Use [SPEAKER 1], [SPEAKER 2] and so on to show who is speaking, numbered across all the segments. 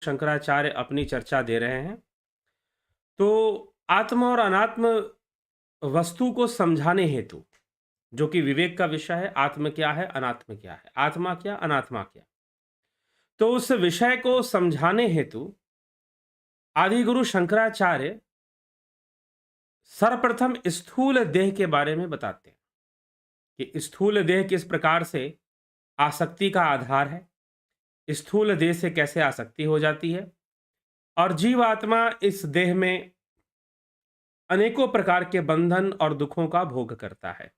[SPEAKER 1] शंकराचार्य अपनी चर्चा दे रहे हैं। तो आत्म और अनात्म वस्तु को समझाने हेतु, जो कि विवेक का विषय है, आत्म क्या है, अनात्म क्या है, आत्मा क्या, अनात्मा क्या, तो उस विषय को समझाने हेतु आदि गुरु शंकराचार्य सर्वप्रथम स्थूल देह के बारे में बताते हैं कि स्थूल देह किस प्रकार से आसक्ति का आधार है, स्थूल देह से कैसे आसक्ति हो जाती है, और जीवात्मा इस देह में अनेकों प्रकार के बंधन और दुखों का भोग करता है।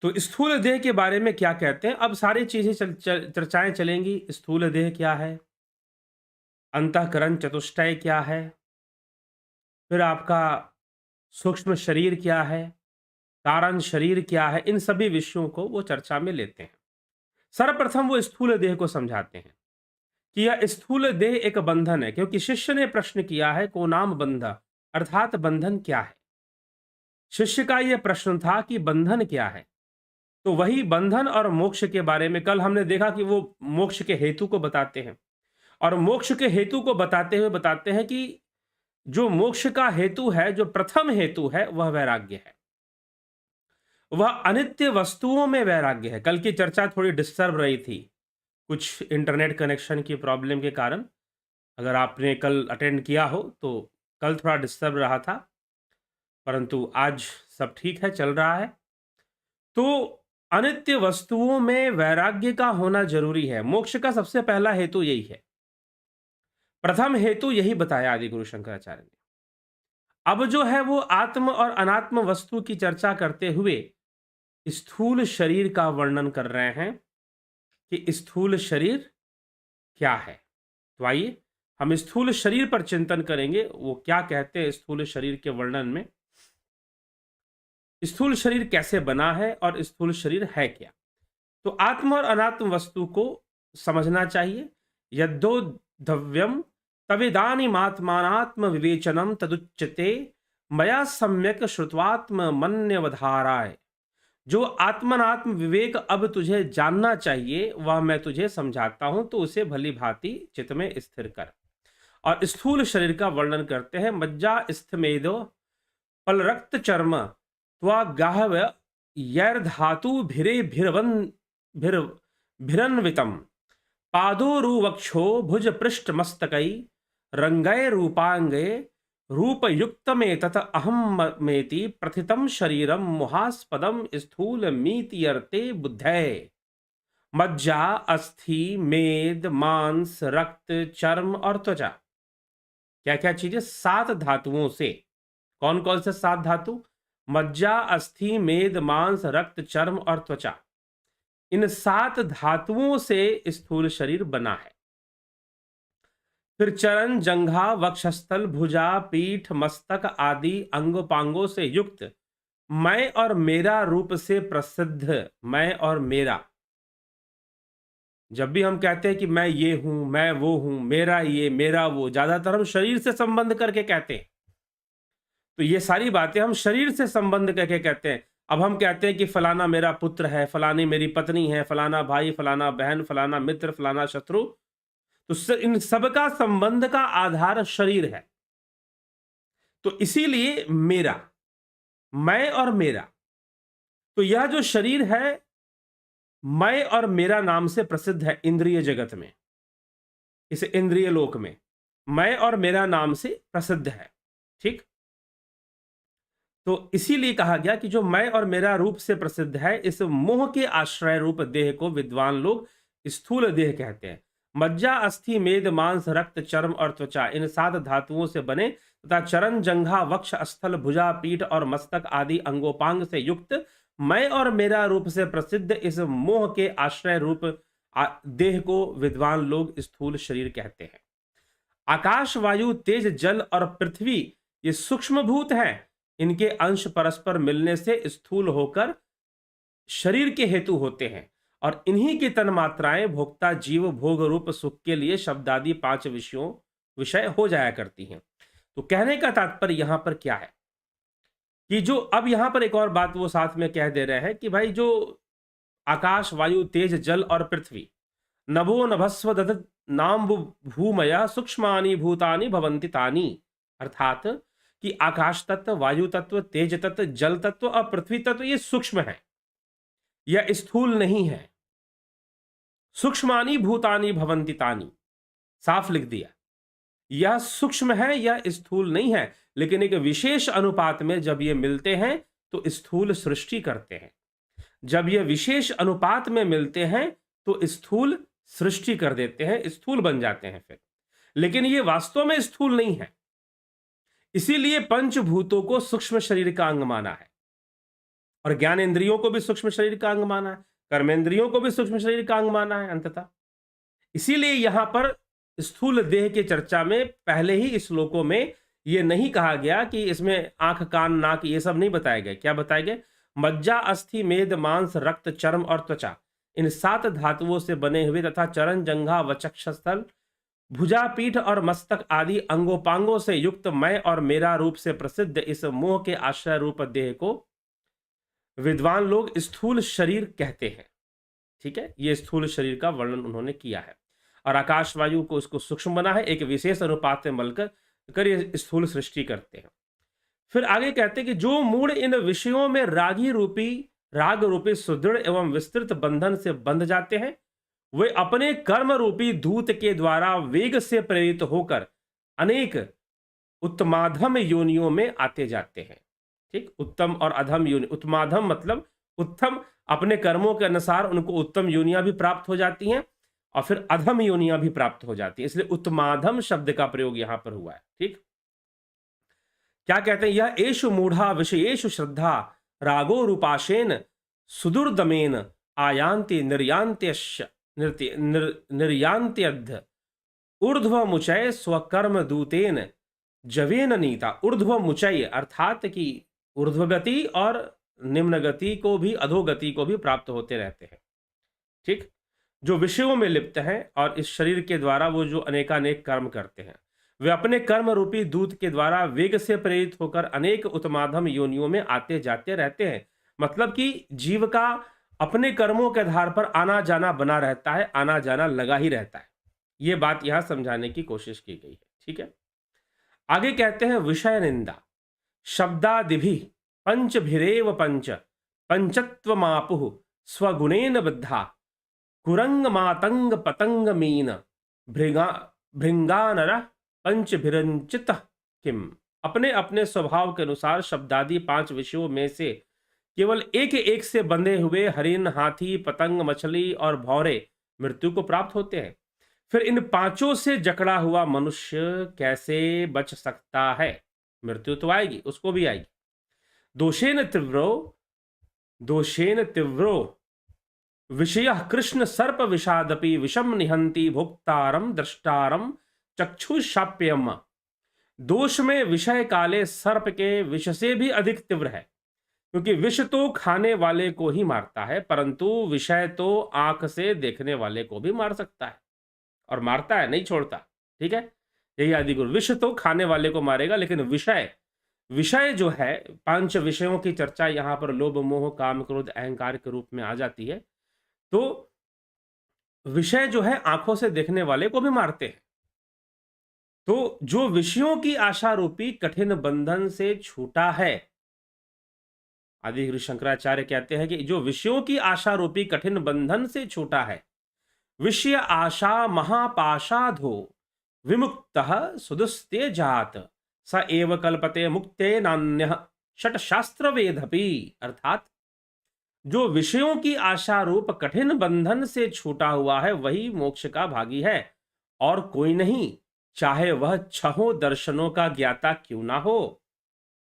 [SPEAKER 1] तो स्थूल देह के बारे में क्या कहते हैं, अब सारी चीजें चर्चाएं चलेंगी। स्थूल देह क्या है, अंतःकरण चतुष्टय क्या है, फिर आपका सूक्ष्म शरीर क्या है, कारण शरीर क्या है, इन सभी विषयों को वो चर्चा में लेते हैं। सर्वप्रथम वो स्थूल देह को समझाते हैं कि यह स्थूल देह एक बंधन है, क्योंकि शिष्य ने प्रश्न किया है को नाम बंधा, अर्थात बंधन क्या है। शिष्य का यह प्रश्न था कि बंधन क्या है। तो वही बंधन और मोक्ष के बारे में कल हमने देखा कि वो मोक्ष के हेतु को बताते हैं, और मोक्ष के हेतु को बताते हुए बताते हैं कि जो मोक्ष का हेतु है, जो प्रथम हेतु है, वह वैराग्य है, वह अनित्य वस्तुओं में वैराग्य है। कल की चर्चा थोड़ी डिस्टर्ब रही थी, कुछ इंटरनेट कनेक्शन की प्रॉब्लम के कारण। अगर आपने कल अटेंड किया हो तो कल थोड़ा डिस्टर्ब रहा था, परंतु आज सब ठीक है, चल रहा है। तो अनित्य वस्तुओं में वैराग्य का होना जरूरी है। मोक्ष का सबसे पहला हेतु यही है, प्रथम हेतु यही बताया आदि गुरु शंकराचार्य ने। अब जो है वो आत्म और अनात्म वस्तु की चर्चा करते हुए स्थूल शरीर का वर्णन कर रहे हैं कि स्थूल शरीर क्या है। तो आइए हम स्थूल शरीर पर चिंतन करेंगे, वो क्या कहते हैं स्थूल शरीर के वर्णन में, स्थूल शरीर कैसे बना है और स्थूल शरीर है क्या। तो आत्म और अनात्म वस्तु को समझना चाहिए। यद्योद्धव्यम तविदानीमात्मानात्म विवेचनम तदुच्यते मया सम्यक श्रुत्वात्म मन्यवधाराय। जो आत्मनात्म विवेक अब तुझे जानना चाहिए, वह मैं तुझे समझाता हूं, तो उसे भली भांति चित्त में स्थिर कर। और स्थूल शरीर का वर्णन करते हैं। मज्जा स्थमेदो पलरक्त चर्म त्वागाहव यैर्धातु भिरे भिरवन भिर भिरन्वितम पादोरुवक्षो भुज पृष्ठ मस्तकै रंगय रूपांगे रूपयुक्त तत अहम मेति प्रथितम शरीरम मुहास्पदम स्थूल मीतियर्ते बुद्धय। मज्जा अस्थि मेद मांस रक्त चर्म और त्वचा, क्या क्या चीजें, 7 धातुओं से। कौन कौन से 7 धातु? मज्जा अस्थि मेद मांस रक्त चर्म और त्वचा। इन 7 धातुओं से स्थूल शरीर बना है। फिर चरण जंघा वक्षस्थल भुजा पीठ मस्तक आदि अंगोपांगों से युक्त मैं और मेरा रूप से प्रसिद्ध मैं और मेरा। जब भी हम कहते हैं कि मैं ये हूं, मैं वो हूं, मेरा ये मेरा वो, ज्यादातर हम शरीर से संबंध करके कहते हैं। तो ये सारी बातें हम शरीर से संबंध करके कहते हैं। अब हम कहते हैं कि फलाना मेरा पुत्र है, फलानी मेरी पत्नी है, फलाना भाई, फलाना बहन, फलाना मित्र, फलाना शत्रु, तो इन सबका संबंध का आधार शरीर है। तो इसीलिए मेरा, मैं और मेरा, तो यह जो शरीर है मैं और मेरा नाम से प्रसिद्ध है इंद्रिय जगत में, इस इंद्रिय लोक में मैं और मेरा नाम से प्रसिद्ध है। ठीक, तो इसीलिए कहा गया कि जो मैं और मेरा रूप से प्रसिद्ध है, इस मोह के आश्रय रूप देह को विद्वान लोग स्थूल देह कहते हैं। मज्जा अस्थि मेद मांस रक्त चर्म और त्वचा इन 7 धातुओं से बने तथा चरण जंघा वक्ष स्थल भुजा पीठ और मस्तक आदि अंगोपांग से युक्त मैं और मेरा रूप से प्रसिद्ध इस मोह के आश्रय रूप देह को विद्वान लोग स्थूल शरीर कहते हैं। आकाश वायु तेज जल और पृथ्वी ये सूक्ष्म भूत हैं। इनके अंश परस्पर मिलने से स्थूल होकर शरीर के हेतु होते हैं, और इन्हीं की तन्मात्राएं भोक्ता जीव भोग रूप सुख के लिए शब्द आदि 5 विषय हो जाया करती हैं। तो कहने का तात्पर्य यहां पर क्या है कि जो अब यहां पर एक और बात वो साथ में कह दे रहे हैं कि भाई जो आकाश वायु तेज जल और पृथ्वी, नभो नभस्व दधत नाम भूमया सूक्ष्मानि भूतानि भवन्ति तानि। अर्थात कि आकाश तत्व, वायु तत्व, तेज तत्व, जल तत्व और पृथ्वी तत्व ये सूक्ष्म है, यह स्थूल नहीं है। सूक्ष्मानि भूतानि भवन्ति तानि, साफ लिख दिया। यह सूक्ष्म है, यह स्थूल नहीं है, लेकिन एक विशेष अनुपात में जब ये मिलते हैं तो स्थूल सृष्टि करते हैं। जब ये विशेष अनुपात में मिलते हैं तो स्थूल सृष्टि कर देते हैं, स्थूल बन जाते हैं फिर। लेकिन ये वास्तव में स्थूल नहीं है, इसीलिए पंचभूतों को सूक्ष्म शरीर का अंग माना है, और ज्ञानेंद्रियों को भी सूक्ष्म शरीर का अंग माना है, कर्मेंद्रियों को भी सूक्ष्म शरीर का अंग माना है अंततः। इसीलिए यहां पर स्थूल देह की चर्चा में पहले ही श्लोकों में यह नहीं कहा गया कि इसमें आंख, कान, नाक ये सब नहीं बताए गए। क्या बताए गए? मज्जा, अस्थि, मेद, मांस, रक्त, चर्म और त्वचा, इन 7 धातुओं से बने हुए तथा चरण, जंघा, वक्षस्थल, भुजा, पीठ और मस्तक आदि अंगोपांगों से युक्त मैं और मेरा रूप से प्रसिद्ध इस मोह के आश्रय रूप देह को विद्वान लोग स्थूल शरीर कहते हैं। ठीक है, ये स्थूल शरीर का वर्णन उन्होंने किया है, और आकाश वायु को उसको सूक्ष्म बना है, एक विशेष अनुपात में मलकर ये स्थूल सृष्टि करते हैं। फिर आगे कहते हैं कि जो मूढ़ इन विषयों में राग रूपी सुदृढ़ एवं विस्तृत बंधन से बंध जाते हैं, वे अपने कर्म रूपी दूत के द्वारा वेग से प्रेरित होकर अनेक उत्तमाधम योनियों में आते जाते हैं। ठीक, उत्तम और अधम योनि। उत्तमाधम मतलब उत्तम, अपने कर्मों के अनुसार उनको उत्तम योनियां भी प्राप्त हो जाती हैं, और फिर अधम योनियां भी प्राप्त हो जाती हैं, इसलिए उत्तमाधम शब्द का प्रयोग यहां पर हुआ है। ठीक, क्या कहते हैं? यह एषु मूढ़ा विषयेषु श्रद्धा रागो रूपाशेन सुदुर्दमेन आयांति निर्यांत्यद्ध ऊर्ध्व मुचय स्वकर्म दूतेन जवेन नीता। ऊर्ध्व मुचय अर्थात कि ऊर्ध्व गति और निम्न गति को भी, अधोगति को भी प्राप्त होते रहते हैं। ठीक, जो विषयों में लिप्त हैं और इस शरीर के द्वारा वो जो अनेकानेक कर्म करते हैं, वे अपने कर्म रूपी दूत के द्वारा वेग से प्रेरित होकर अनेक उत्तमाधम योनियों में आते जाते रहते हैं। मतलब कि जीव का अपने कर्मों के आधार पर आना जाना बना रहता है, आना जाना लगा ही रहता है। ये बात यहां समझाने की कोशिश की गई है। ठीक है, आगे कहते हैं विषय निंदा शब्दादिभि पंचभिरेव पंच पंचत्वमापुः स्वगुणेन बद्धा कुरंग मातंग पतंग मीन भृंगानर पंचभिरंचित किम। अपने अपने स्वभाव के अनुसार शब्दादि 5 विषयों में से केवल एक एक से बंधे हुए हरिण, हाथी, पतंग, मछली और भौरे मृत्यु को प्राप्त होते हैं। फिर इन 5 से जकड़ा हुआ मनुष्य कैसे बच सकता है? मृत्यु तो आएगी, उसको भी आएगी। दोषेन तीव्रो विषय कृष्ण सर्प विषादपि विषम निहंति भोक्तारम दृष्टारम चक्षुषाप्यम। दोष में विषय काले सर्प के विष से भी अधिक तीव्र है, क्योंकि विष तो खाने वाले को ही मारता है, परंतु विषय तो आंख से देखने वाले को भी मार सकता है, और मारता है, नहीं छोड़ता। ठीक है, यही आदि गुरु। विष तो खाने वाले को मारेगा, लेकिन विषय जो है, 5 विषयों की चर्चा यहां पर लोभ, मोह, काम, क्रोध, अहंकार के रूप में आ जाती है, तो विषय जो है आंखों से देखने वाले को भी मारते हैं। तो जो विषयों की आशा रूपी कठिन बंधन से छूटा है, आदि गुरु शंकराचार्य कहते हैं कि जो विषयों की आशा रूपी कठिन बंधन से छूटा है, विषय आशा महापाशाधो विमुक्तः सुदुस्ते जात स एव कल्पते मुक्ते नान्यः षट शास्त्र वेदपि। अर्थात जो विषयों की आशा रूप कठिन बंधन से छूटा हुआ है वही मोक्ष का भागी है, और कोई नहीं, चाहे वह 6 दर्शनों का ज्ञाता क्यों ना हो।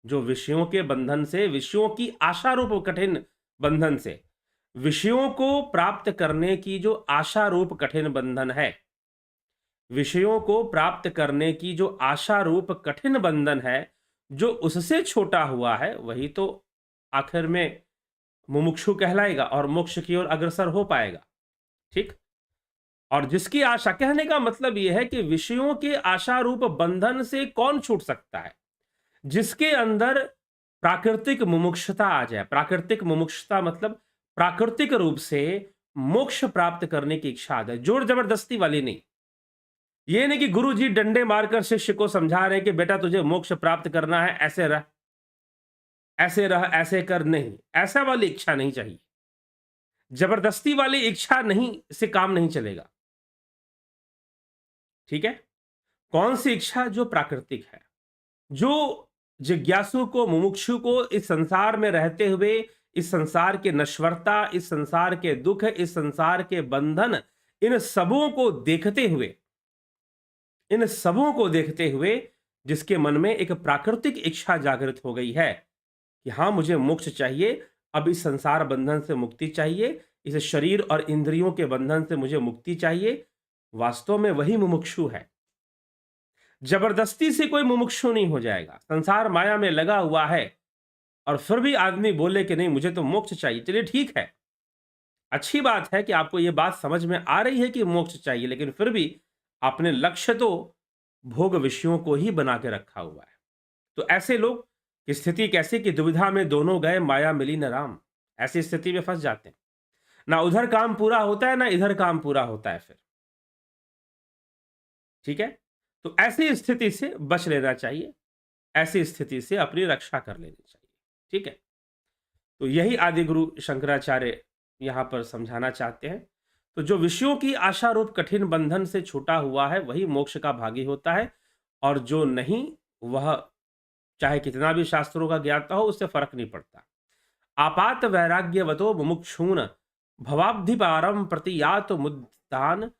[SPEAKER 1] जो विषयों के बंधन से, विषयों की आशा रूप कठिन बंधन से, विषयों को प्राप्त करने की जो आशा रूप कठिन बंधन है, विषयों को प्राप्त करने की जो आशा रूप कठिन बंधन है, जो उससे छोटा हुआ है, वही तो आखिर में मुमुक्षु कहलाएगा और मोक्ष की ओर अग्रसर हो पाएगा। ठीक, और जिसकी आशा, कहने का मतलब यह है कि विषयों के आशा रूप बंधन से कौन छूट सकता है? जिसके अंदर प्राकृतिक मुमुक्षुता आ जाए। प्राकृतिक मुमुक्षुता मतलब प्राकृतिक रूप से मोक्ष प्राप्त करने की इच्छा आ जाए, जोर जबरदस्ती वाली नहीं। ये नहीं कि गुरु जी डंडे मारकर शिष्य को समझा रहे हैं कि बेटा तुझे मोक्ष प्राप्त करना है, ऐसे रह, ऐसे रह, ऐसे कर, नहीं, ऐसा वाली इच्छा नहीं चाहिए। जबरदस्ती वाली इच्छा नहीं से काम नहीं चलेगा। ठीक है? कौन सी इच्छा? जो प्राकृतिक है, जो जिज्ञासु को, मुमुक्षु को इस संसार में रहते हुए इस संसार की नश्वरता, इस संसार के दुख, इस संसार के बंधन, इन सबों को देखते हुए, इन सबों को देखते हुए जिसके मन में एक प्राकृतिक इच्छा जागृत हो गई है कि हाँ, मुझे मोक्ष चाहिए, अब इस संसार बंधन से मुक्ति चाहिए, इस शरीर और इंद्रियों के बंधन से मुझे मुक्ति चाहिए, वास्तव में वही मुमुक्षु है। जबरदस्ती से कोई मुमुक्षु नहीं हो जाएगा। संसार माया में लगा हुआ है और फिर भी आदमी बोले कि नहीं, मुझे तो मोक्ष चाहिए, चलिए ठीक है, अच्छी बात है कि आपको ये बात समझ में आ रही है कि मोक्ष चाहिए, लेकिन फिर भी आपने लक्ष्य तो भोग विषयों को ही बना के रखा हुआ है। तो ऐसे लोग की स्थिति कैसी कि दुविधा में दोनों गए, माया मिली न राम, ऐसी स्थिति में फंस जाते हैं। ना उधर काम पूरा होता है, ना इधर काम पूरा होता है फिर। ठीक है? तो ऐसी स्थिति से बच लेना चाहिए, ऐसी स्थिति से अपनी रक्षा कर लेनी चाहिए। ठीक है? तो यही आदि गुरु शंकराचार्य यहां पर समझाना चाहते हैं। तो जो विषयों की आशा रूप कठिन बंधन से छूटा हुआ है, वही मोक्ष का भागी होता है, और जो नहीं, वह चाहे कितना भी शास्त्रों का ज्ञाता हो, उससे फर्क नहीं पड़ता। आपात वैराग्यवतो मुमुक्षून् भवाब्धि पारम प्रतियात मुद्दान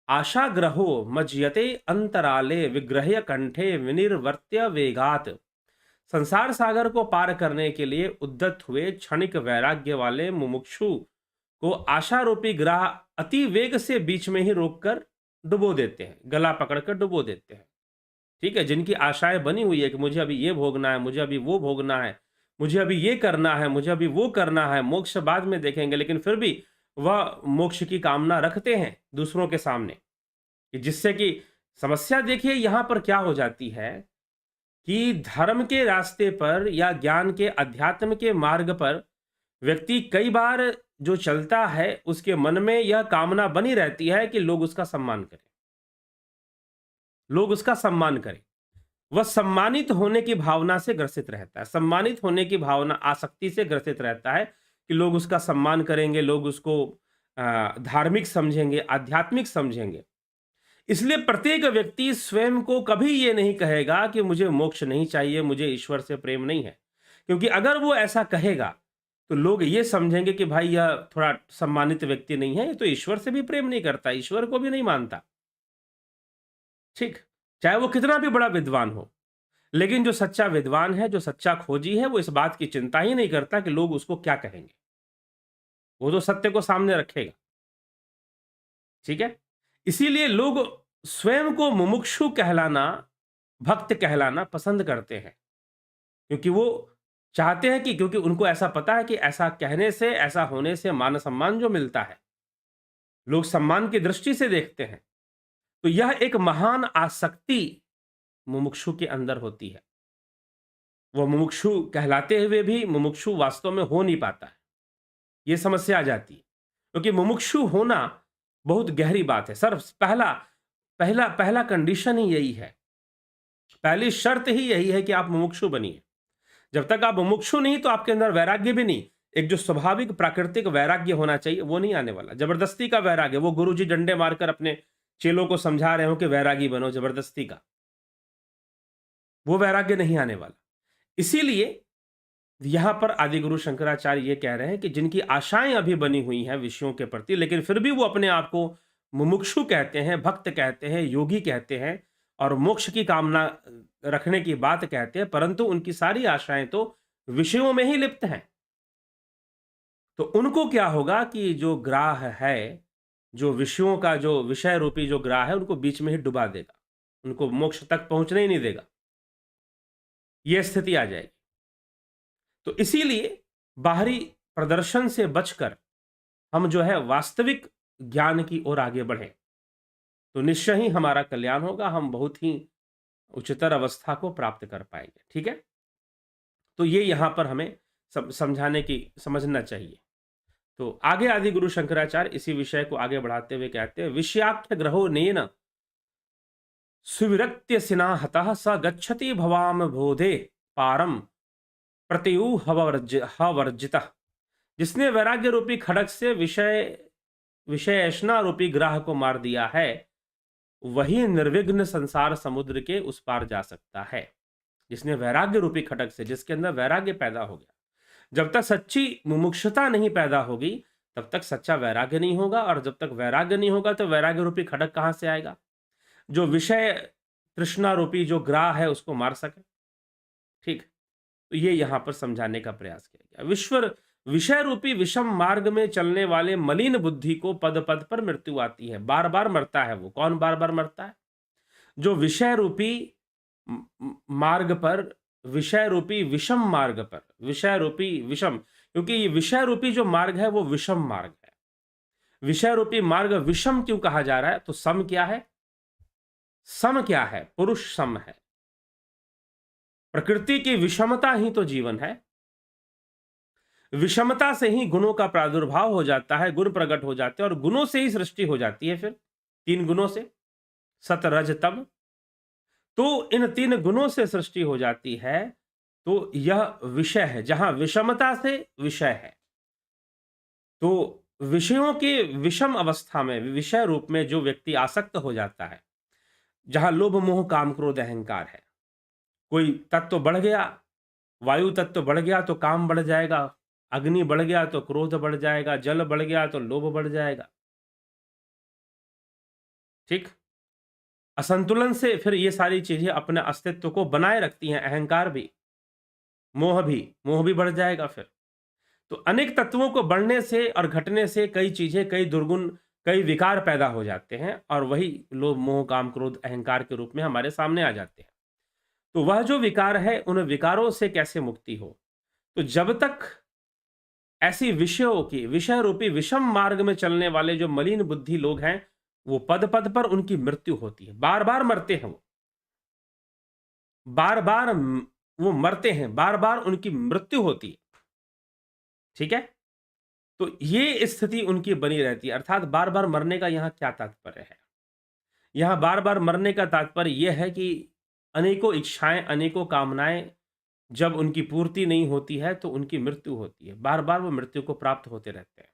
[SPEAKER 1] आशाग्रहो मज्यते अंतराले विग्रह्य कंठे विनिर्वर्त्य वेगात। संसार सागर को पार करने के लिए उद्यत हुए क्षणिक वैराग्य वाले मुमुक्षु को आशारूपी ग्राह अति वेग से बीच में ही रोककर डुबो देते हैं, गला पकड़कर डुबो देते हैं। ठीक है? जिनकी आशाएं बनी हुई है कि मुझे अभी ये भोगना है, मुझे अभी वो भोगना है, मुझे अभी ये करना है, मुझे अभी वो करना है, मोक्ष बाद में देखेंगे, लेकिन फिर भी वह मोक्ष की कामना रखते हैं दूसरों के सामने, कि जिससे कि समस्या देखिए यहां पर क्या हो जाती है कि धर्म के रास्ते पर या ज्ञान के, अध्यात्म के मार्ग पर व्यक्ति कई बार जो चलता है, उसके मन में यह कामना बनी रहती है कि लोग उसका सम्मान करें, लोग उसका सम्मान करें। वह सम्मानित होने की भावना से ग्रसित रहता है, सम्मानित होने की भावना, आसक्ति से ग्रसित रहता है कि लोग उसका सम्मान करेंगे, लोग उसको धार्मिक समझेंगे, आध्यात्मिक समझेंगे। इसलिए प्रत्येक व्यक्ति स्वयं को कभी ये नहीं कहेगा कि मुझे मोक्ष नहीं चाहिए, मुझे ईश्वर से प्रेम नहीं है, क्योंकि अगर वो ऐसा कहेगा तो लोग ये समझेंगे कि भाई यह थोड़ा सम्मानित व्यक्ति नहीं है, ये तो ईश्वर से भी प्रेम नहीं करता, ईश्वर को भी नहीं मानता। ठीक? चाहे वो कितना भी बड़ा विद्वान हो, लेकिन जो सच्चा विद्वान है, जो सच्चा खोजी है, वो इस बात की चिंता ही नहीं करता कि लोग उसको क्या कहेंगे। वो तो सत्य को सामने रखेगा। ठीक है? इसीलिए लोग स्वयं को मुमुक्षु कहलाना, भक्त कहलाना पसंद करते हैं, क्योंकि वो चाहते हैं कि, क्योंकि उनको ऐसा पता है कि ऐसा कहने से, ऐसा होने से मान सम्मान जो मिलता है, लोग सम्मान की दृष्टि से देखते हैं। तो यह एक महान आसक्ति मुमुक्षु के अंदर होती है। वह मुमुक्षु कहलाते हुए भी मुमुक्षु वास्तव में हो नहीं पाता है। ये समस्या आ जाती है, क्योंकि मुमुक्षु होना बहुत गहरी बात है। सर, पहला पहला पहला कंडीशन ही यही है, पहली शर्त ही यही है कि आप मुमुक्षु बनिए। जब तक आप मुमुक्षु नहीं, तो आपके अंदर वैराग्य भी नहीं, एक जो स्वाभाविक प्राकृतिक वैराग्य होना चाहिए, वो नहीं आने वाला। जबरदस्ती का वैराग्य, वो गुरुजी डंडे मारकर अपने चेलों को समझा रहे हो कि वैरागी बनो, जबरदस्ती का, वो वैराग्य नहीं आने वाला। इसीलिए यहां पर आदि गुरु शंकराचार्य ये कह रहे हैं कि जिनकी आशाएं अभी बनी हुई हैं विषयों के प्रति, लेकिन फिर भी वो अपने आप को मुमुक्षु कहते हैं, भक्त कहते हैं, योगी कहते हैं, और मोक्ष की कामना रखने की बात कहते हैं, परंतु उनकी सारी आशाएं तो विषयों में ही लिप्त हैं। तो उनको क्या होगा कि जो ग्राह है, जो विषयों का जो विषय रूपी जो ग्राह है, उनको बीच में ही डुबा देगा, उनको मोक्ष तक पहुंचने ही नहीं देगा। यह स्थिति आ जाएगी। तो इसीलिए बाहरी प्रदर्शन से बचकर हम जो है वास्तविक ज्ञान की ओर आगे बढ़े, तो निश्चय ही हमारा कल्याण होगा, हम बहुत ही उच्चतर अवस्था को प्राप्त कर पाएंगे। ठीक है? तो ये यहां पर हमें समझाने की, समझना चाहिए। तो आगे आदि गुरु शंकराचार्य इसी विषय को आगे बढ़ाते हुए कहते हैं, विषयाख्य ग्रहो नेन सुविरक्त्य सिना हतः स गच्छति भवाम बोधे पारम प्रत्यूहवर्जितः। जिसने वैराग्य रूपी खड़ग से विषयेषणा रूपी ग्राह को मार दिया है, वही निर्विघ्न संसार समुद्र के उस पार जा सकता है। जिसने वैराग्य रूपी खड़ग से, जिसके अंदर वैराग्य पैदा हो गया, जब तक सच्ची मुमुक्षुता नहीं पैदा होगी तब तक सच्चा वैराग्य नहीं होगा, और जब तक वैराग्य नहीं होगा तो वैराग्य रूपी खड़ग कहां से आएगा जो विषय तृष्णा रूपी जो ग्राह है उसको मार सके। ठीक, तो ये यहां पर समझाने का प्रयास किया गया। विषय रूपी विषम मार्ग में चलने वाले मलिन बुद्धि को पद पद पर मृत्यु आती है, बार बार मरता है। वो कौन बार बार मरता है? जो विषय रूपी मार्ग पर, विषय रूपी विषम मार्ग पर, विषय रूपी विषम, क्योंकि ये विषय रूपी जो मार्ग है वो विषम मार्ग है। विषय रूपी मार्ग विषम क्यों कहा जा रहा है? तो सम क्या है? सम क्या है? पुरुष सम है। प्रकृति की विषमता ही तो जीवन है। विषमता से ही गुणों का प्रादुर्भाव हो जाता है, गुण प्रकट हो जाते हैं, और गुणों से ही सृष्टि हो जाती है। फिर 3 गुणों से, सत रज तम, तो इन 3 गुणों से सृष्टि हो जाती है। तो यह विषय है, जहां विषमता से विषय है। तो विषयों के विषम अवस्था में, विषय रूप में जो व्यक्ति आसक्त हो जाता है, जहां लोभ मोह काम क्रोध अहंकार है, कोई तत्व बढ़ गया, वायु तत्व बढ़ गया तो काम बढ़ जाएगा, अग्नि बढ़ गया तो क्रोध बढ़ जाएगा, जल बढ़ गया तो लोभ बढ़ जाएगा। ठीक, असंतुलन से फिर ये सारी चीजें अपने अस्तित्व को बनाए रखती हैं। अहंकार भी, मोह भी बढ़ जाएगा। फिर तो अनेक तत्वों को बढ़ने से और घटने से कई चीजें, कई दुर्गुण, कई विकार पैदा हो जाते हैं, और वही लोभ मोह काम क्रोध अहंकार के रूप में हमारे सामने आ जाते हैं। तो वह जो विकार है, उन विकारों से कैसे मुक्ति हो? तो जब तक ऐसी विषयों की, विषय रूपी विषम मार्ग में चलने वाले जो मलिन बुद्धि लोग हैं, वो पद पद पर उनकी मृत्यु होती है। बार बार मरते हैं वो, बार बार वो मरते हैं, बार बार उनकी मृत्यु होती है। ठीक है, तो ये स्थिति उनकी बनी रहती है। अर्थात बार बार मरने का यहां क्या तात्पर्य है? यहां बार बार मरने का तात्पर्य यह है कि अनेकों इच्छाएं, अनेकों कामनाएं जब उनकी पूर्ति नहीं होती है तो उनकी मृत्यु होती है। बार बार वो मृत्यु को प्राप्त होते रहते हैं।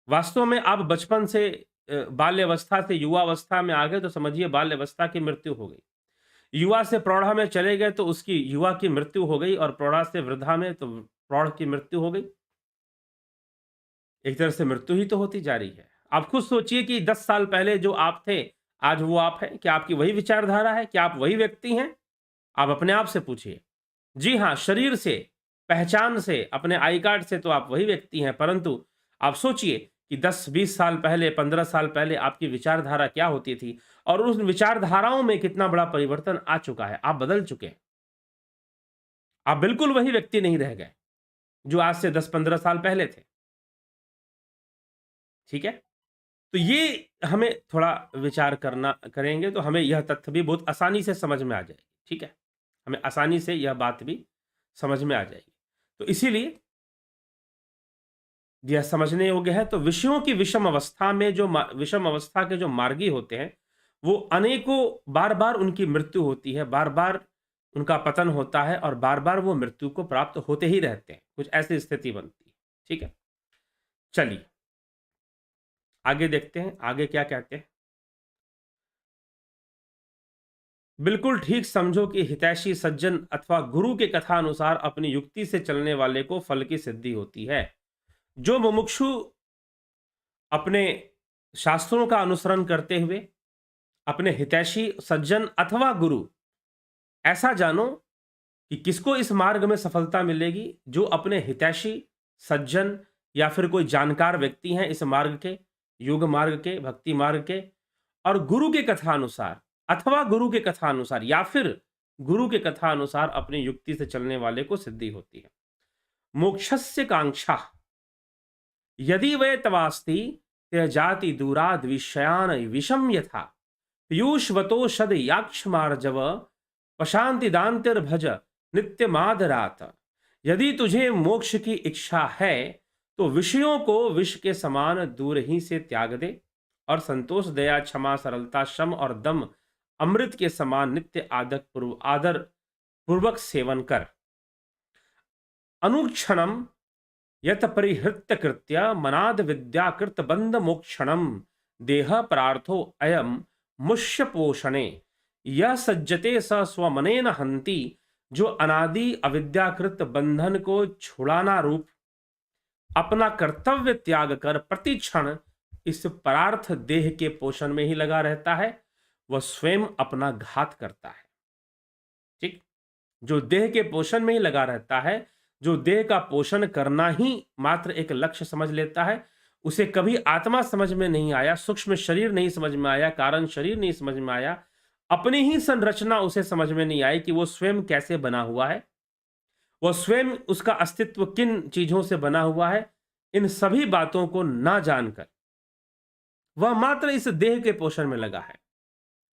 [SPEAKER 1] वास्तव में आप बचपन से, बाल्यावस्था से युवावस्था में आ गए तो समझिए बाल्यावस्था की मृत्यु हो गई। युवा से प्रौढ़ा में चले गए तो उसकी युवा की मृत्यु हो गई, और प्रौढ़ा से वृद्धा में तो प्रौढ़ की मृत्यु हो गई। एक तरह से मृत्यु ही तो होती जा रही है। आप खुद सोचिए कि 10 साल पहले जो आप थे, आज वो आप हैं। क्या आपकी वही विचारधारा है? क्या आप वही व्यक्ति हैं? आप अपने आप से पूछिए। जी हाँ, शरीर से, पहचान से, अपने आई कार्ड से तो आप वही व्यक्ति हैं, परंतु आप सोचिए कि 10-20 साल पहले, 15 साल पहले आपकी विचारधारा क्या होती थी, और उन विचारधाराओं में कितना बड़ा परिवर्तन आ चुका है। आप बदल चुके हैं। आप बिल्कुल वही व्यक्ति नहीं रह गए जो आज से 10-15 साल पहले थे। ठीक है, तो ये हमें थोड़ा विचार करेंगे तो हमें यह तथ्य भी बहुत आसानी से समझ में आ जाएगी। ठीक है, हमें आसानी से यह बात भी समझ में आ जाएगी। तो इसीलिए यह समझने योग्य है। तो विषयों की विषम अवस्था में जो विषम अवस्था के जो मार्गी होते हैं, वो अनेकों बार बार उनकी मृत्यु होती है, बार बार उनका पतन होता है, और बार बार वो मृत्यु को प्राप्त होते ही रहते हैं। कुछ ऐसी स्थिति बनती है। ठीक है, चलिए आगे देखते हैं, आगे क्या कहते हैं। बिल्कुल ठीक समझो कि हितैषी सज्जन अथवा गुरु के कथा अनुसार अपनी युक्ति से चलने वाले को फल की सिद्धि होती है। जो मुमुक्षु अपने शास्त्रों का अनुसरण करते हुए अपने हितैषी सज्जन अथवा गुरु, ऐसा जानो कि किसको इस मार्ग में सफलता मिलेगी? जो अपने हितैषी सज्जन या फिर कोई जानकार व्यक्ति हैं इस मार्ग के, योग मार्ग के, भक्ति मार्ग के, और गुरु के कथा अनुसार अथवा गुरु के कथा अनुसार या फिर गुरु के कथा अनुसार अपनी युक्ति से चलने वाले को सिद्धि होती है। मोक्षस्य कांक्षा यदि वे तवास्ति त्यजाति दूराद विषयान विषम यथा पीयूषवतो शद याक्षमार्जव प्रशांति दांतिर्भज नित्य मादरात। यदि तुझे मोक्ष की इच्छा है तो विषयों को विष के समान दूर ही से त्याग दे और संतोष, दया, क्षमा, सरलता, श्रम और दम अमृत के समान नित्य आदर पूर्वक सेवन कर। अनुक्षणम यत परिहृत्य कृत्य मनाद विद्याकृत बंध मोक्षणम देह प्रार्थो अयम मुष्य पोषणे यह सज्जते स स्वमनेन हंति। जो अनादि अविद्याकृत बंधन को छुड़ाना रूप अपना कर्तव्य त्याग कर प्रतिक्षण इस परार्थ देह के पोषण में ही लगा रहता है, वह स्वयं अपना घात करता है। ठीक, जो देह के पोषण में ही लगा रहता है, जो देह का पोषण करना ही मात्र एक लक्ष्य समझ लेता है, उसे कभी आत्मा समझ में नहीं आया, सूक्ष्म शरीर नहीं समझ में आया, कारण शरीर नहीं समझ में आया, अपनी ही संरचना उसे समझ में नहीं आई कि वो स्वयं कैसे बना हुआ है, वह स्वयं उसका अस्तित्व किन चीजों से बना हुआ है। इन सभी बातों को ना जानकर वह मात्र इस देह के पोषण में लगा है,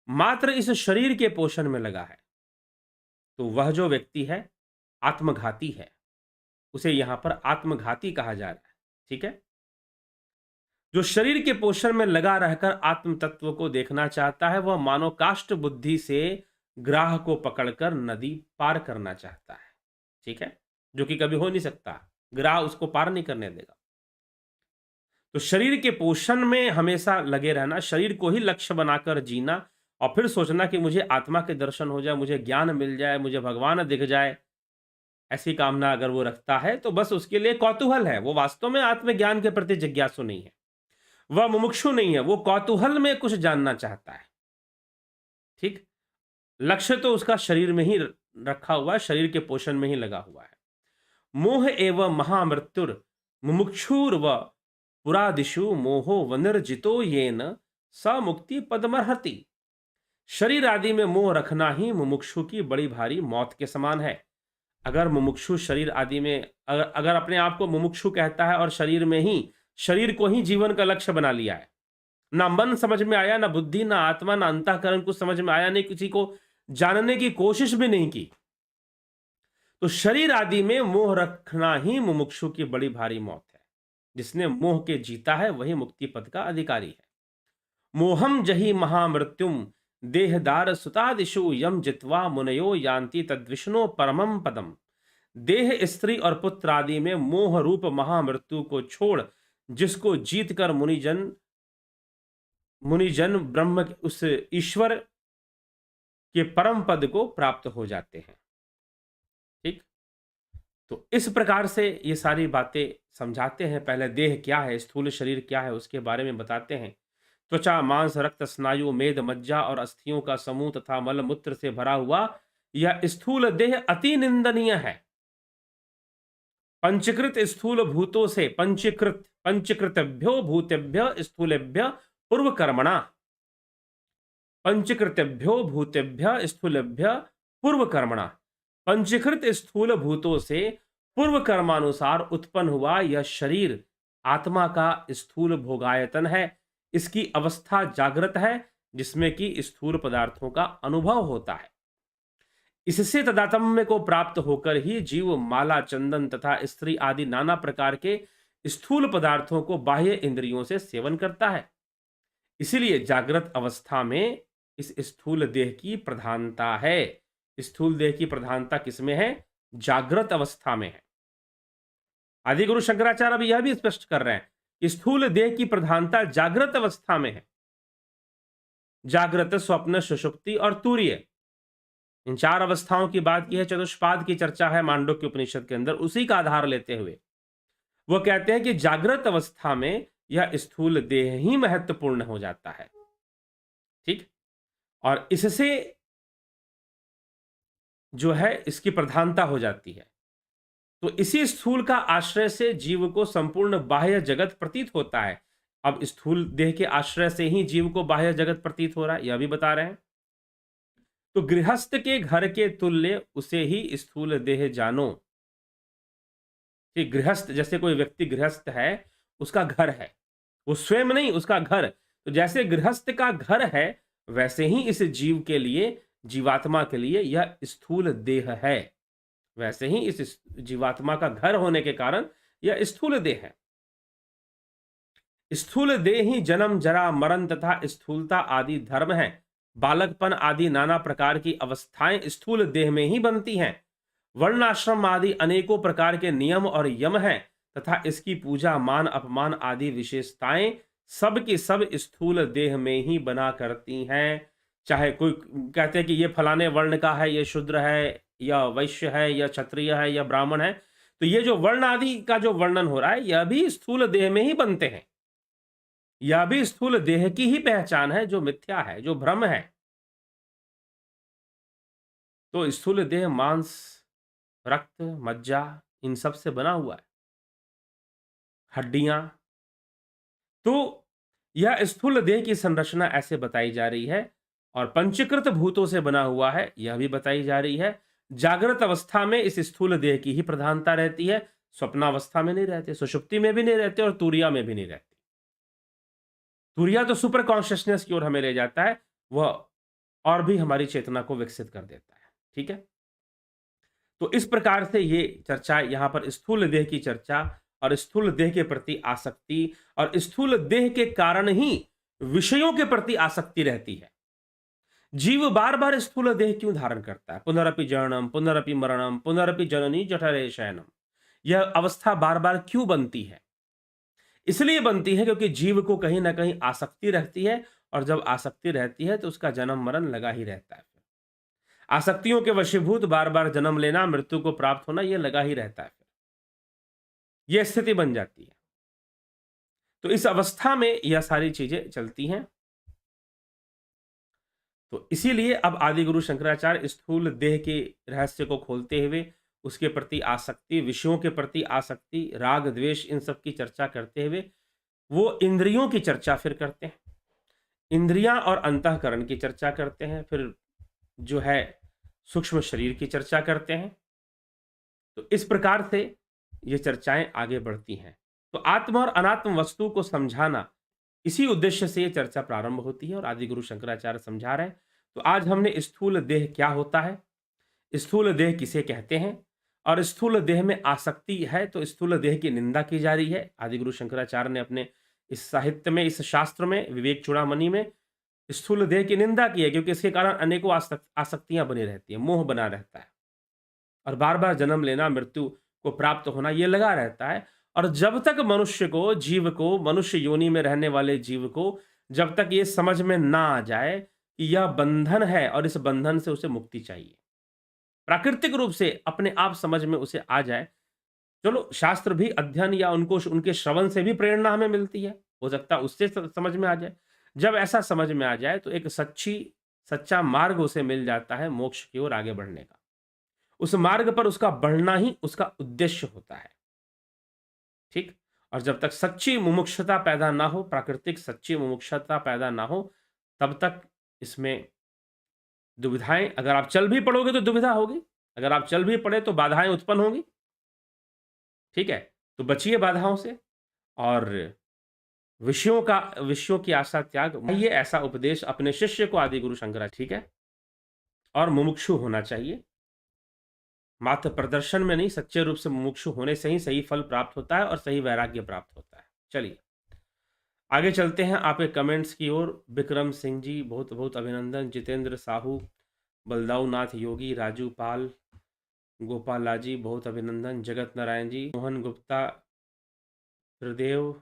[SPEAKER 1] मात्र इस शरीर के पोषण में लगा है, तो वह जो व्यक्ति है आत्मघाती है। उसे यहां पर आत्मघाती कहा जा रहा है। ठीक है, जो शरीर के पोषण में लगा रहकर आत्म तत्व को देखना चाहता है, वह मानो काष्ठ बुद्धि से ग्राह को पकड़कर नदी पार करना चाहता है। ठीक है, जो कि कभी हो नहीं सकता, ग्राह उसको पार नहीं करने देगा। तो शरीर के पोषण में हमेशा लगे रहना, शरीर को ही लक्ष्य बनाकर जीना और फिर सोचना कि मुझे आत्मा के दर्शन हो जाए, मुझे ज्ञान मिल जाए, मुझे भगवान दिख जाए, ऐसी कामना अगर वो रखता है तो बस उसके लिए कौतूहल है। वो वास्तव में आत्मज्ञान के प्रति जिज्ञासु नहीं है, वह मुमुक्षु नहीं है, वो कौतूहल में कुछ जानना चाहता है। ठीक, लक्ष्य तो उसका शरीर में ही रखा हुआ है, शरीर के पोषण में ही लगा हुआ है। मोह एवं महामृत्युर मुमुक्षुर व पुरादिशु मोहो वनिर्जितो येन स मुक्ति पदमर्हति। शरीर आदि में मोह रखना ही मुमुक्षु की बड़ी भारी मौत के समान है। अगर मुमुक्षु शरीर आदि में अगर अपने आप को मुमुक्षु कहता है और शरीर को ही जीवन का लक्ष्य बना लिया है, ना मन समझ में आया, ना बुद्धि, ना आत्मा, ना अंतःकरण कुछ समझ में आया, नहीं किसी को जानने की कोशिश भी नहीं की, तो शरीर आदि में मोह रखना ही मुमुक्षु की बड़ी भारी मौत है। जिसने मोह के जीता है वही मुक्ति पद का अधिकारी है। मोहम जहि महामृत्युम देहदार सुतादिशु यम जित्वा मुनयो यान्ति तद्विष्णु परमम पदम। देह, स्त्री और पुत्र आदि में मोह रूप महामृत्यु को छोड़ जिसको जीत कर मुनिजन ब्रह्म उस ईश्वर के परम पद को प्राप्त हो जाते हैं। ठीक, तो इस प्रकार से ये सारी बातें समझाते हैं। पहले देह क्या है, स्थूल शरीर क्या है, उसके बारे में बताते हैं। त्वचा, मांस, रक्त, स्नायु, मेद, मज्जा और अस्थियों का समूह तथा मल मूत्र से भरा हुआ यह स्थूल देह अति निंदनीय है। पंचकृत स्थूल भूतों से पंचकृतभ्यो भूतेभ्य स्थूलेभ्य पूर्व कर्मणा, पंचकृतभ्यो भूतेभ्य स्थूलेभ्य पूर्व कर्मणा। पंचकृत स्थूल भूतों से पूर्व कर्मानुसार उत्पन्न हुआ यह शरीर आत्मा का स्थूल भोगायतन है। इसकी अवस्था जागृत है, जिसमें कि स्थूल पदार्थों का अनुभव होता है। इससे तदात्म्य को प्राप्त होकर ही जीव माला, चंदन तथा स्त्री आदि नाना प्रकार के स्थूल पदार्थों को बाह्य इंद्रियों से सेवन करता है। इसीलिए जागृत अवस्था में इस स्थूल देह की प्रधानता है। स्थूल देह की प्रधानता किसमें है? जागृत अवस्था में है। आदि गुरु शंकराचार्य अभी यह भी स्पष्ट कर रहे हैं कि स्थूल देह की प्रधानता जागृत अवस्था में है। जागृत, स्वप्न, सुषुप्ति और तूर्य, इन चार अवस्थाओं की बात की है। चतुष्पाद की चर्चा है मांडुक्य उपनिषद के अंदर। उसी का आधार लेते हुए वो कहते हैं कि जागृत अवस्था में यह स्थूल देह ही महत्वपूर्ण हो जाता है। ठीक, और इससे जो है इसकी प्रधानता हो जाती है। तो इसी स्थूल का आश्रय से जीव को संपूर्ण बाह्य जगत प्रतीत होता है। अब स्थूल देह के आश्रय से ही जीव को बाह्य जगत प्रतीत हो रहा है, यह भी बता रहे हैं। तो गृहस्थ के घर के तुल्य उसे ही स्थूल देह जानो। कि गृहस्थ, जैसे कोई व्यक्ति गृहस्थ है, उसका घर है, वो स्वयं नहीं, उसका घर। तो जैसे गृहस्थ का घर है, वैसे ही इस जीव के लिए, जीवात्मा के लिए यह स्थूल देह है। वैसे ही इस जीवात्मा का घर होने के कारण यह स्थूल देह है। स्थूल देहि जन्म जरा मरण तथा स्थूलता आदि धर्म है। बालकपन आदि नाना प्रकार की अवस्थाएं स्थूल देह में ही बनती हैं। वर्णाश्रम आदि अनेकों प्रकार के नियम और यम हैं तथा इसकी पूजा मान अपमान आदि विशेषताएं सब की सब स्थूल देह में ही बना करती हैं। चाहे कोई कहते हैं कि ये फलाने वर्ण का है, ये शूद्र है या वैश्य है या क्षत्रिय है या ब्राह्मण है, तो ये जो वर्ण आदि का जो वर्णन हो रहा है यह भी स्थूल देह में ही बनते हैं। यह भी स्थूल देह की ही पहचान है जो मिथ्या है, जो भ्रम है। तो स्थूल देह मांस, रक्त, मज्जा इन सब से बना हुआ है, हड्डियां। तो यह स्थूल देह की संरचना ऐसे बताई जा रही है और पंचीकृत भूतों से बना हुआ है यह भी बताई जा रही है। जागृत अवस्था में इस स्थूल देह की ही प्रधानता रहती है, स्वप्नावस्था में नहीं रहते, सुषुप्ति में भी नहीं रहते और तुरिया में भी नहीं रहते। तुरिया तो सुपर कॉन्शियसनेस की ओर हमें ले जाता है, वह और भी हमारी चेतना को विकसित कर देता है। ठीक है, तो इस प्रकार से ये चर्चा यहां पर स्थूल देह की चर्चा और स्थूल देह के प्रति आसक्ति और स्थूल देह के कारण ही विषयों के प्रति आसक्ति रहती है। जीव बार बार स्थूल देह क्यों धारण करता है? पुनरपि जननम पुनरपि मरणम पुनरपि जननी जठरे शयनम, यह अवस्था बार बार क्यों बनती है? इसलिए बनती है क्योंकि जीव को कहीं ना कहीं आसक्ति रहती है और जब आसक्ति रहती है तो उसका जन्म मरण लगा ही रहता है। आसक्तियों के वशीभूत बार बार जन्म लेना, मृत्यु को प्राप्त होना, यह लगा ही रहता है। यह स्थिति बन जाती है। तो इस अवस्था में यह सारी चीजें चलती हैं। तो इसीलिए अब आदि गुरु शंकराचार्य स्थूल देह के रहस्य को खोलते हुए उसके प्रति आसक्ति, विषयों के प्रति आसक्ति, राग द्वेष इन सब की चर्चा करते हुए वो इंद्रियों की चर्चा फिर करते हैं। इंद्रियां और अंतःकरण की चर्चा करते हैं, फिर जो है सूक्ष्म शरीर की चर्चा करते हैं। तो इस प्रकार से ये चर्चाएं आगे बढ़ती हैं। तो आत्म और अनात्म वस्तु को समझाना, इसी उद्देश्य से ये चर्चा प्रारंभ होती है और आदि गुरु शंकराचार्य समझा रहे हैं। तो आज हमने स्थूल देह क्या होता है, स्थूल देह किसे कहते हैं और स्थूल देह में आसक्ति है तो स्थूल देह की निंदा की जा रही है। आदि गुरु शंकराचार्य ने अपने इस साहित्य में, इस शास्त्र में, विवेक चूड़ामणि में स्थूल देह की निंदा की है क्योंकि इसके कारण अनेकों आसक्तियां बनी रहती है, मोह बना रहता है और बार बार जन्म लेना, मृत्यु को प्राप्त होना ये लगा रहता है। और जब तक मनुष्य को, जीव को, मनुष्य योनि में रहने वाले जीव को जब तक ये समझ में ना आ जाए कि यह बंधन है और इस बंधन से उसे मुक्ति चाहिए, प्राकृतिक रूप से अपने आप समझ में उसे आ जाए। चलो शास्त्र भी अध्ययन या उनको उनके श्रवण से भी प्रेरणा हमें मिलती है, हो सकता है उससे समझ में आ जाए। जब ऐसा समझ में आ जाए तो एक सच्चा मार्ग उसे मिल जाता है मोक्ष की ओर आगे बढ़ने का। उस मार्ग पर उसका बढ़ना ही उसका उद्देश्य होता है। ठीक, और जब तक सच्ची मुमुक्षुता पैदा ना हो, प्राकृतिक सच्ची मुमुक्षुता पैदा ना हो, तब तक इसमें दुविधाएं, अगर आप चल भी पड़ोगे तो दुविधा होगी, अगर आप चल भी पड़े तो बाधाएं उत्पन्न होंगी। ठीक है, तो बचिए बाधाओं से और विषयों की आशा त्याग, ये ऐसा उपदेश अपने शिष्य को आदि गुरु शंकराचार्य। ठीक है, और मुमुक्षु होना चाहिए, मात्र प्रदर्शन में नहीं, सच्चे रूप से मुमुक्षु होने से ही सही फल प्राप्त होता है और सही वैराग्य प्राप्त होता है। चलिए आगे चलते हैं आपके कमेंट्स की ओर। विक्रम सिंह जी बहुत बहुत अभिनंदन, जितेंद्र साहू, बलदाऊ नाथ योगी, राजू पाल, गोपाला जी बहुत अभिनंदन, जगत नारायण जी, मोहन गुप्ता, हृदेव,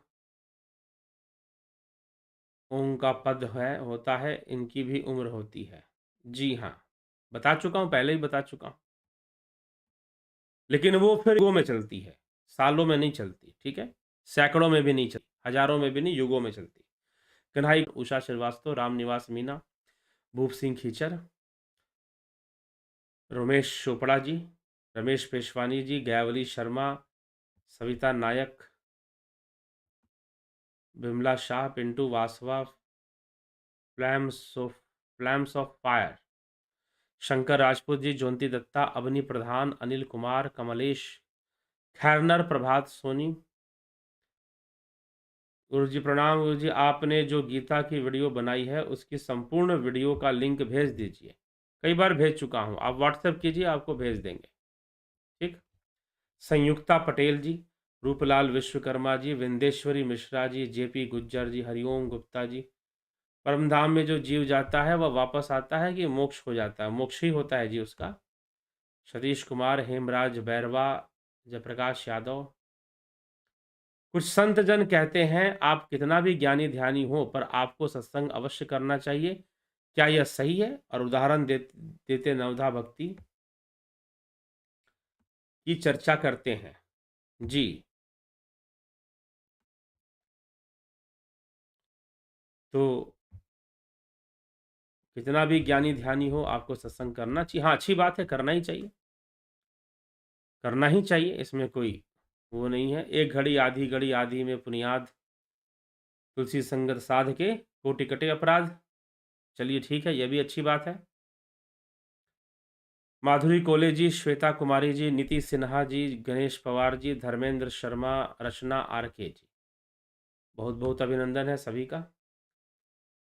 [SPEAKER 1] ओम का पद है होता है, इनकी भी उम्र होती है। जी हाँ, बता चुका हूँ, पहले ही बता चुका हूँ, लेकिन वो फिर युगों में चलती है, सालों में नहीं चलती। ठीक है, सैकड़ों में भी नहीं चलती, हजारों में भी नहीं, युगों में चलती। कन्हई, उषा श्रीवास्तव, रामनिवास मीना, भूप सिंह खीचर, रमेश चोपड़ा जी, रमेश पेशवानी जी, गयावली शर्मा, सविता नायक, बिमला शाह, पिंटू वासवा, फ्लैम्स ऑफ फायर, शंकर राजपूत जी, ज्योति दत्ता, अवनी प्रधान, अनिल कुमार, कमलेश खैरनर, प्रभात सोनी। गुरु जी प्रणाम। गुरु जी, आपने जो गीता की वीडियो बनाई है उसकी संपूर्ण वीडियो का लिंक भेज दीजिए। कई बार भेज चुका हूं, आप व्हाट्सएप कीजिए, आपको भेज देंगे। ठीक, संयुक्ता पटेल जी, रूपलाल विश्वकर्मा जी, विंदेश्वरी मिश्रा जी, जेपी गुज्जर जी, हरिओम गुप्ता जी। परमधाम में जो जीव जाता है वह वापस आता है कि मोक्ष हो जाता है? मोक्ष ही होता है जी उसका। सतीश कुमार, हेमराज बैरवा, जयप्रकाश यादव। कुछ संत जन कहते हैं आप कितना भी ज्ञानी ध्यानी हो पर आपको सत्संग अवश्य करना चाहिए, क्या यह सही है? और उदाहरण देते नवधा भक्ति की चर्चा करते हैं जी। तो कितना भी ज्ञानी ध्यानी हो आपको सत्संग करना चाहिए। हाँ, अच्छी बात है, करना ही चाहिए, करना ही चाहिए, इसमें कोई वो नहीं है। एक घड़ी आधी घड़ी आधी में पुनियाद, तुलसी संगत साध के कोटि कटे अपराध। चलिए ठीक है, यह भी अच्छी बात है। माधुरी कोले जी, श्वेता कुमारी जी, नीति सिन्हा जी, गणेश पवार जी, धर्मेंद्र शर्मा, रचना आर के जी, बहुत बहुत अभिनंदन है सभी का।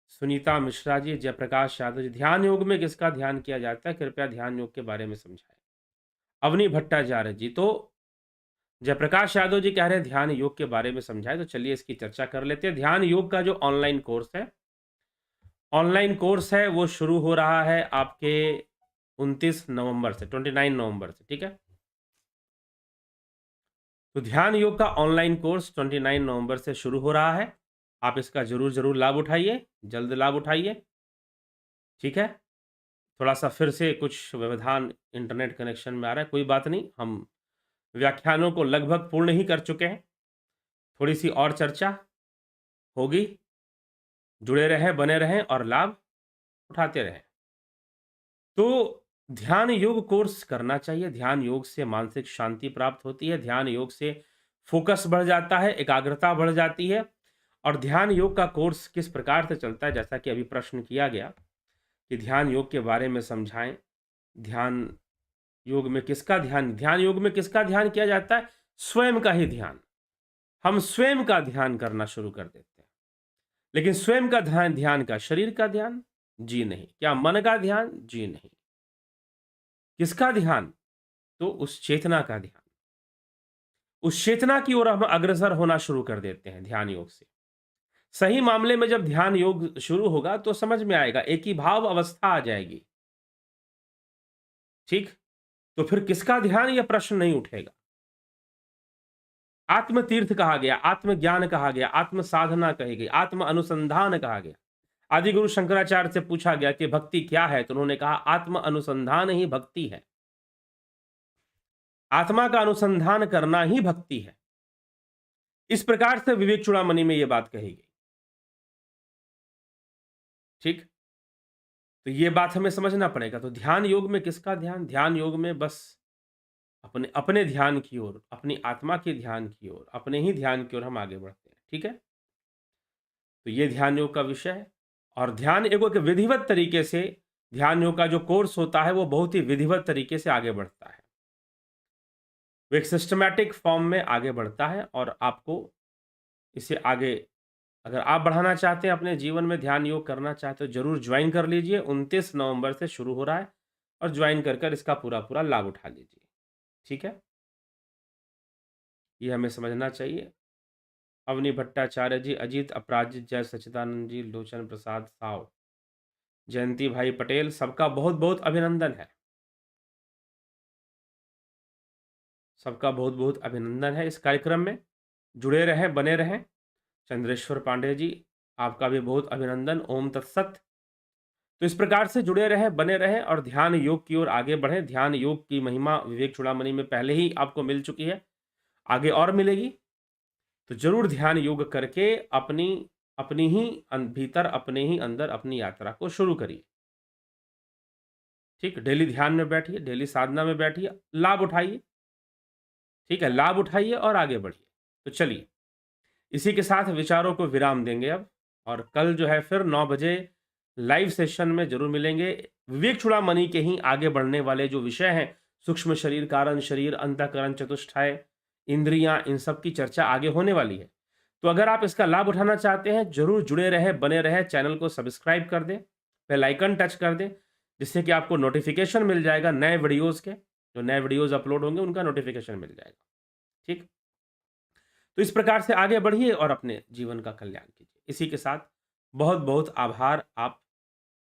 [SPEAKER 1] सुनीता मिश्रा जी, जयप्रकाश यादव जी। ध्यान योग में किसका ध्यान किया जाता है, कृपया ध्यान योग के बारे में समझाएं। अवनी भट्टाचार्य जी। तो जयप्रकाश यादव जी कह रहे हैं ध्यान योग के बारे में समझाएं, तो चलिए इसकी चर्चा कर लेते हैं। ध्यान योग का जो ऑनलाइन कोर्स है, ऑनलाइन कोर्स है वो शुरू हो रहा है आपके 29 नवंबर से, 29 नवंबर से, ठीक है। तो ध्यान योग का ऑनलाइन कोर्स 29 नवंबर से शुरू हो रहा है। आप इसका जरूर जरूर लाभ उठाइए, जल्द लाभ उठाइए, ठीक है। थोड़ा सा फिर से कुछ व्यवधान इंटरनेट कनेक्शन में आ रहा है, कोई बात नहीं, हम व्याख्यानों को लगभग पूर्ण ही कर चुके हैं। थोड़ी सी और चर्चा होगी, जुड़े रहें, बने रहें और लाभ उठाते रहें। तो ध्यान योग कोर्स करना चाहिए। ध्यान योग से मानसिक शांति प्राप्त होती है, ध्यान योग से फोकस बढ़ जाता है, एकाग्रता बढ़ जाती है। और ध्यान योग का कोर्स किस प्रकार से चलता है, जैसा कि अभी प्रश्न किया गया कि ध्यान योग के बारे में समझाएं। ध्यान योग में किसका ध्यान, ध्यान योग में किसका ध्यान किया जाता है? स्वयं का ही ध्यान। हम स्वयं का ध्यान करना शुरू कर देते हैं, लेकिन स्वयं का ध्यान, ध्यान का शरीर का ध्यान जी नहीं, क्या मन का ध्यान जी नहीं। किसका ध्यान? तो उस चेतना का ध्यान, उस चेतना की ओर हम अग्रसर होना शुरू कर देते हैं ध्यान योग से। सही मामले में जब ध्यान योग शुरू होगा तो समझ में आएगा, एक ही भाव अवस्था आ जाएगी, ठीक। तो फिर किसका ध्यान, यह प्रश्न नहीं उठेगा। आत्म तीर्थ कहा गया, आत्मज्ञान कहा गया, आत्म साधना कही गई, आत्म अनुसंधान कहा गया। आदि गुरु शंकराचार्य से पूछा गया कि भक्ति क्या है, तो उन्होंने कहा आत्म अनुसंधान ही भक्ति है। आत्मा का अनुसंधान करना ही भक्ति है। इस प्रकार से विवेक चूड़ामणि में यह बात कही गई, ठीक। तो ये बात हमें समझना पड़ेगा। तो ध्यान योग में किसका ध्यान? ध्यान योग में बस अपने अपने ध्यान की ओर, अपनी आत्मा के ध्यान की ओर, अपने ही ध्यान की ओर हम आगे बढ़ते हैं, ठीक है। तो ये ध्यान योग का विषय है। और ध्यान योग के विधिवत तरीके से, ध्यान योग का जो कोर्स होता है वो बहुत ही विधिवत तरीके से आगे बढ़ता है, वो एक सिस्टमैटिक फॉर्म में आगे बढ़ता है। और आपको इसे आगे, अगर आप बढ़ाना चाहते हैं अपने जीवन में, ध्यान योग करना चाहते हो, जरूर ज्वाइन कर लीजिए। 29 नवंबर से शुरू हो रहा है और ज्वाइन कर कर इसका पूरा पूरा लाभ उठा लीजिए, ठीक है। ये हमें समझना चाहिए। अवनी भट्टाचार्य जी, अजीत अपराजित, जय सच्चिदानंद जी, लोचन प्रसाद साव, जयंती भाई पटेल, सबका बहुत बहुत अभिनंदन है, सबका बहुत बहुत अभिनंदन है। इस कार्यक्रम में जुड़े रहें, बने रहें। चंद्रेश्वर पांडे जी, आपका भी बहुत अभिनंदन, ओम तत्सत। तो इस प्रकार से जुड़े रहें, बने रहें और ध्यान योग की ओर आगे बढ़ें। ध्यान योग की महिमा विवेक चूड़ामणि में पहले ही आपको मिल चुकी है, आगे और मिलेगी। तो जरूर ध्यान योग करके अपनी अपनी ही भीतर, अपने ही अंदर अपनी यात्रा को शुरू करिए, ठीक। डेली ध्यान में बैठिए, डेली साधना में बैठिए, लाभ उठाइए, ठीक है, लाभ उठाइए और आगे बढ़िए। तो चलिए, इसी के साथ विचारों को विराम देंगे अब, और कल जो है फिर 9 बजे लाइव सेशन में जरूर मिलेंगे। विवेक चूड़ामणि के ही आगे बढ़ने वाले जो विषय हैं, सूक्ष्म शरीर, कारण शरीर, अंतःकरण, चतुष्टय, इंद्रियां, इन सब की चर्चा आगे होने वाली है। तो अगर आप इसका लाभ उठाना चाहते हैं, जरूर जुड़े रहे, बने रहे, चैनल को सब्सक्राइब कर दें, बेल आइकन टच कर दें, जिससे कि आपको नोटिफिकेशन मिल जाएगा नए वीडियोज़ के, जो नए वीडियोज़ अपलोड होंगे उनका नोटिफिकेशन मिल जाएगा, ठीक। तो इस प्रकार से आगे बढ़िए और अपने जीवन का कल्याण कीजिए। इसी के साथ बहुत-बहुत आभार आप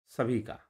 [SPEAKER 1] सभी का।